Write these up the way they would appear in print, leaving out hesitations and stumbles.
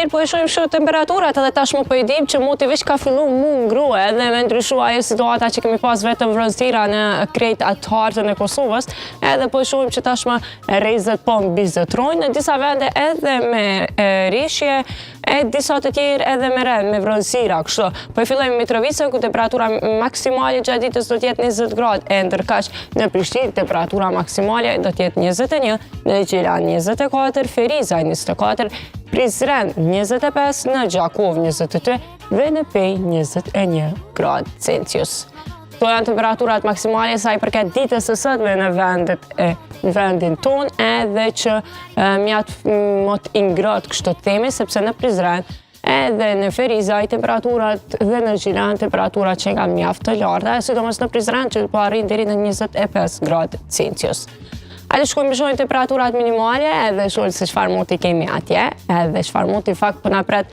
Mirë, po e shohim shumë temperaturat edhe tashmë po i dim që muti veç ka fillu mu ngrue edhe me ndryshu ajo situata që kemi pas vetëm vronësira në krejt atë hartën e Kosovës, edhe po e shohim që tashmë rrezet po mbizotrojnë në disa vende edhe me rishje, e disa të tjerë edhe me rreth, me vronësira, kështu. Po e fillojmë me Mitrovicën ku temperatura maksimale gjatë ditës do të jetë 20 gradë, e ndërkaq në Prishtinë temperatura maksimale do të jetë 21, në Gjilan 24, Ferizaj 24, Prizren 25, në Gjakov 22 dhe në Pej 21 gradë Celsius. Këto janë temperaturat maksimale sa i përket ditës së sotme në vendin ton, edhe që mjatë mot i ngrohtë kështu të themi, sepse në Prizren edhe në Ferizaj temperaturat dhe në Gjilan temperaturat që nga mjaft të larta, sidomos në Prizren që po arrin deri në 25 gradë Celsius. Hajde shkojmë shohim temperaturat minimale edhe shohim se çfarë moti kemi atje, edhe çfarë moti fakt po na pret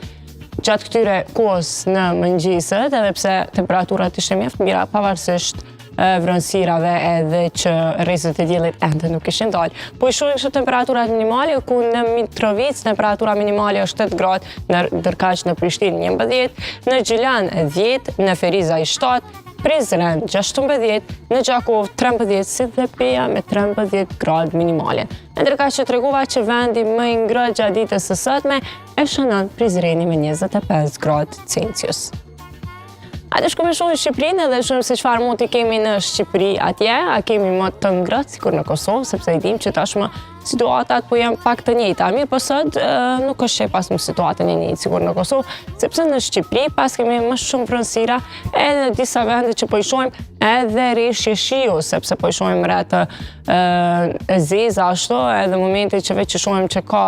gjatë këtyre kohës në mëngjeset, edhe pse temperaturat ishte mjaft mira pavarësisht vronësirave edhe që rrezet e diellit ende nuk ishin dalë. Po i shohim kështu temperaturat minimale ku në Mitrovicë temperatura minimale është 8 gradë, ndërkaq në Prishtinë 11, në Gjilan 10, në Ferizaj 7, Prizren 16, në Gjakov 13, si dhe Peja me 13 gradë minimale. Ndërkaq që tregova që vendi më i ngrohtë gjatë ditës së sotme e shënon Prizreni me 25 gradë Celsius. Hajde shkojmë shohim Shqipërinë edhe shohim se çfarë moti kemi në Shqipëri atje, a kemi më të ngrohtë sikur në Kosovë, sepse i dim që tashmë situatat po janë pak të njëjta. Mirë, po sot nuk është pas në situatën e njëjtë sikur në Kosovë, sepse në Shqipëri pas kemi më shumë vronësira edhe disa vende që po i shohim edhe rreshje shiu, sepse po i shohim rreth zeza ashtu, edhe momenti që veç shohim që ka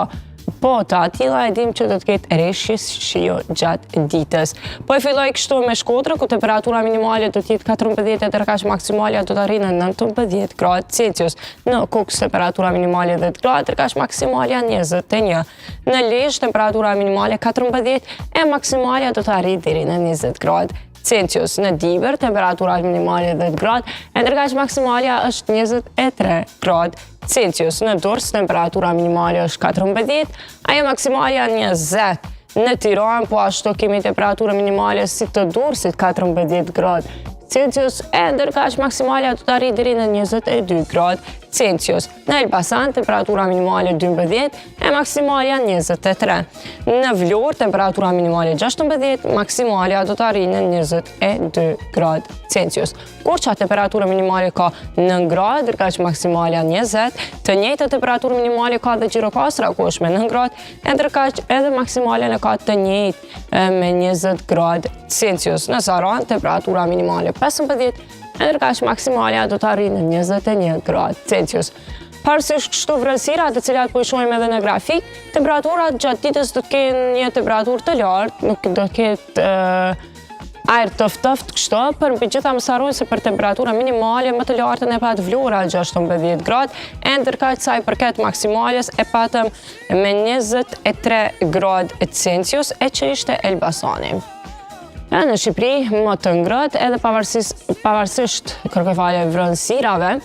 po të atilla e dim që do të ketë rreshje shiu gjatë ditës. Po e filloj kështu me Shkodrën ku temperatura minimale do të jetë 14 e ndërkaq maksimale do të arrijë në 19 gradë Celsius. Në Kukës temperatura minimale 10 gradë, ndërkaq maksimale 21. Në Lezhë temperatura minimale 14 e maksimale do të arrijë deri në 20 gradë Celsius. Në Diber temperatura minimale 10 gradë, e ndërkaq maksimale është 23 gradë Celsius. Në Durrës temperatura minimale është 14, ajo maksimale 20. Në Tiranë po ashtu kemi temperatura minimale si të Durrësit 14 gradë Celsius, e ndërkaq maksimale do të arrijë deri në 22 gradë Celsius. Në Elbasan temperatura minimale 12 e maksimale 23. Në Vlorë temperatura minimale 16, maksimale do të arrijë në 22 gradë Celsius. Korça temperatura minimale ka 9 gradë, ndërkaq maksimale 20. Të njëjtën temperaturë minimale ka dhe Gjirokastra ku është me 9 gradë, e ndërkaq edhe maksimale në ka të njëjtë me 20 gradë Celsius. Në Saran temperatura minimale 15, e ndërkaq maksimale do të arrijë në 21 gradë Celsius. Pavarësisht kështu vronësira të cilat po i shohim edhe në grafik, temperaturat gjatë ditës do të kenë një temperaturë të lartë, nuk do të ketë ajër të ftoftë kështu, por megjithatë mos harrojnë se për temperatura minimale më të lartën e pat Vlora 16 gradë, e ndërkaq sa i përket maksimales e patëm me 23 gradë Celsius, e që ishte Elbasani. Në Shqipëri më të ngrohtë edhe pavarësisht kërkojfale vronësirave,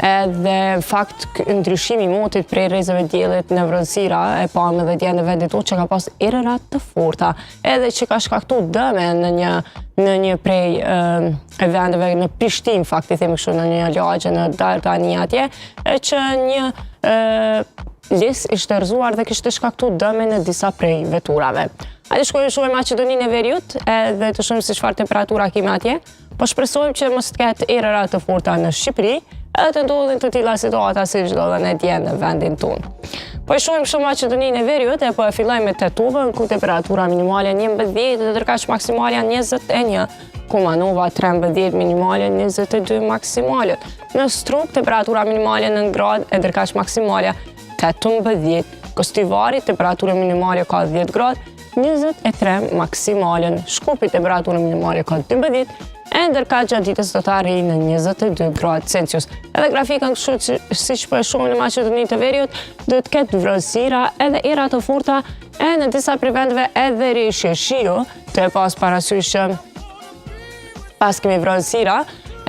edhe fakt ndryshimi i motit prej rrezeve diellit në vronësira e pam edhe dje në vendit tonë që ka pas erëra të forta, edhe që ka shkaktuar dëme në një prej vendeve në Prishtinë, fakti themi kështu, në një lagje në Dardani atje, që një lis ishte rrëzuar dhe kishte shkaktuar dëme në disa prej veturave. Hajde shkojmë shohim Maqedoninë e Veriut edhe të shohim se çfarë temperatura kemi atje. Po shpresojmë që mos të ketë erëra të forta në Shqipëri, edhe të ndodhin të tilla situata siç ndodhen atje në vendin tonë. Po e shohim shumë Maqedoninë e Veriut e po e fillojmë me Tetovën ku temperatura minimale 11 dhe ndërkaq maksimale 21. Kumanova 13, minimale 22 maksimale. Në Struk temperatura minimale 9 gradë e ndërkaq maksimale 18. Kostivari temperatura minimale ka 10 gradë, 23 maksimale. Shkupi temperatura minimale ka 12, e ndërkaq gjatë ditës do të arrijë në 22 gradë Celsius. Edhe grafikën kështu siç po e shohim në Maqedoninë të Veriut, do të ketë vronësira edhe era të forta e në disa prej vendeve edhe rreshje shiu, të pas parasysh që pas kemi vronësira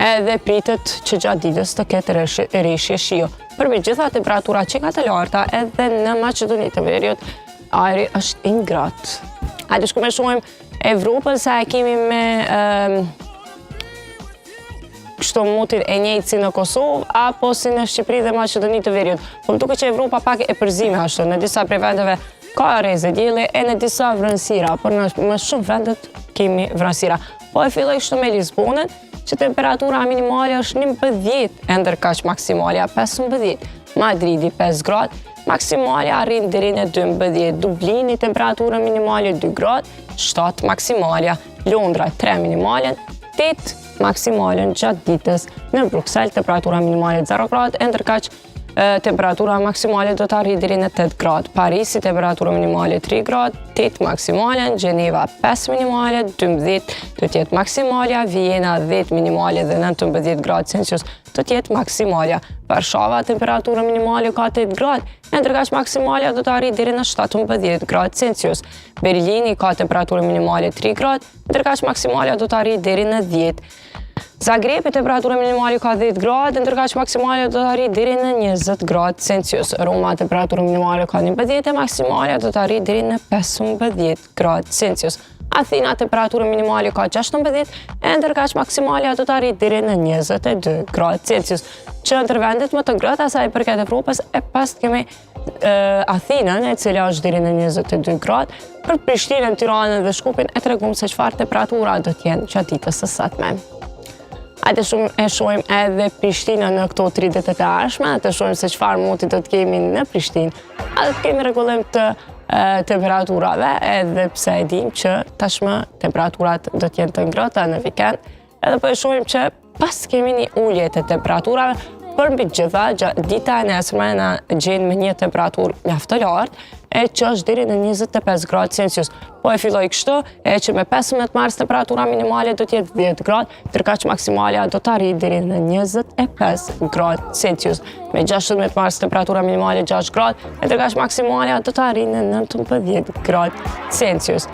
edhe pritet që gjatë ditës të ketë rreshje shiu. Për megjithatë temperatura që ka të larta edhe në Maqedoninë të Veriut ajri është ingrat. Hajde shku me shohim Evropën se e kemi me kështu motin e njëjtë si në Kosovë, apo si në Shqipëri dhe Maqedoni të Veriut. Po më duket që Evropa pak e përzime ashtu, në disa prej vendeve ka rrezë dielli e në disa vranësira, por në më shumë vendet kemi vranësira. Po e filloj kështu me Lisbonën, që temperatura minimale është 11, e ndërkaq maksimalja 15. Madridi 5 gradë, maksimalja arrin deri në 12. Dublini temperatura minimale 2 gradë, 7 maksimalja. Londra 3 minimalen, 8 maksimalen gjatë ditës. Në Bruxelles temperatura minimale 0 gradë, e ndërkaq temperatura maksimale do të arrijë deri në 8 gradë. Parisi temperatura minimale 3 gradë, 8 maksimale. Gjeneva 5 minimale, 12 do të jetë maksimalja. Vjena 10 minimale dhe 19 gradë Celsius do të jetë maksimalja. Varshava temperatura minimale ka 8 gradë, e ndërkaq maksimalja do të arrijë deri në 17 gradë Celsius. Berlini ka temperatura minimale 3 gradë, ndërkaq maksimalja do të arrijë deri në 10. Zagrebi temperatura minimale ka 10 gradë, ndërkaq maksimalja do të arrijë deri në 20 gradë Celsius. Roma temperatura minimale ka 11 e maksimalja do të arrijë deri në 15 gradë Celsius. Athina temperatura minimale ka 16 e ndërkaq maksimalja do të arrijë deri në 22 gradë Celsius. Që ndër vendet më të ngrohta sa i përket Evropës, e pas kemi Athinën, e cila është deri në 22 gradë. Për Prishtinën, Tiranën dhe Shkupin e tregum se çfarë temperatura do të jenë gjatë ditës së sotme. Hajde e shohim edhe Prishtinën në këto 3 ditë të ardhshme, të shohim se çfarë moti do të kemi në Prishtinë. A do të kemi rregullim të temperaturave, edhe pse e dim që tashmë temperaturat do të jenë të ngrohta në vikend. Edhe po e shohim që pas kemi një ulje të temperaturave, për mbi gjitha, dita e nesërme na gjen me një temperaturë mjaft të lartë, e që është deri në 25 gradë Celsius. Po e filloj kështu, e që me 15 mars temperatura minimale do të jetë 10 gradë, ndërkaq maksimalja do të arrijë deri në 25 gradë Celsius. Me 16 mars temperatura minimale 6 gradë, ndërkaq maksimalja do të arrijë në 19 gradë Celsius.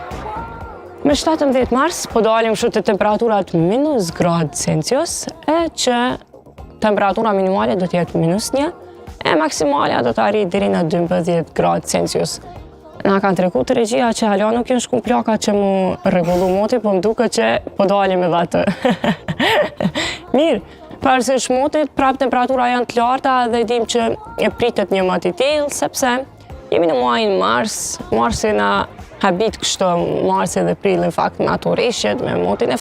Me 17 mars po dalim kështu te temperaturat minus gradë Celsius, e që temperatura minimale do të jetë -1, e maksimalja do të arrijë deri në 12 gradë Celsius. Na kanë treguar të regjia që hala nuk janë shku plaka që mu rregullu moti, po më duket që po dalim edhe atë. Mirë, pavarësisht motit, prap temperatura janë të larta dhe dim që e pritet një mot i tillë, sepse jemi në muajin mars, marsi na habit kështu, marsi dhe prilli në fakt me ato rreshjet, me motin e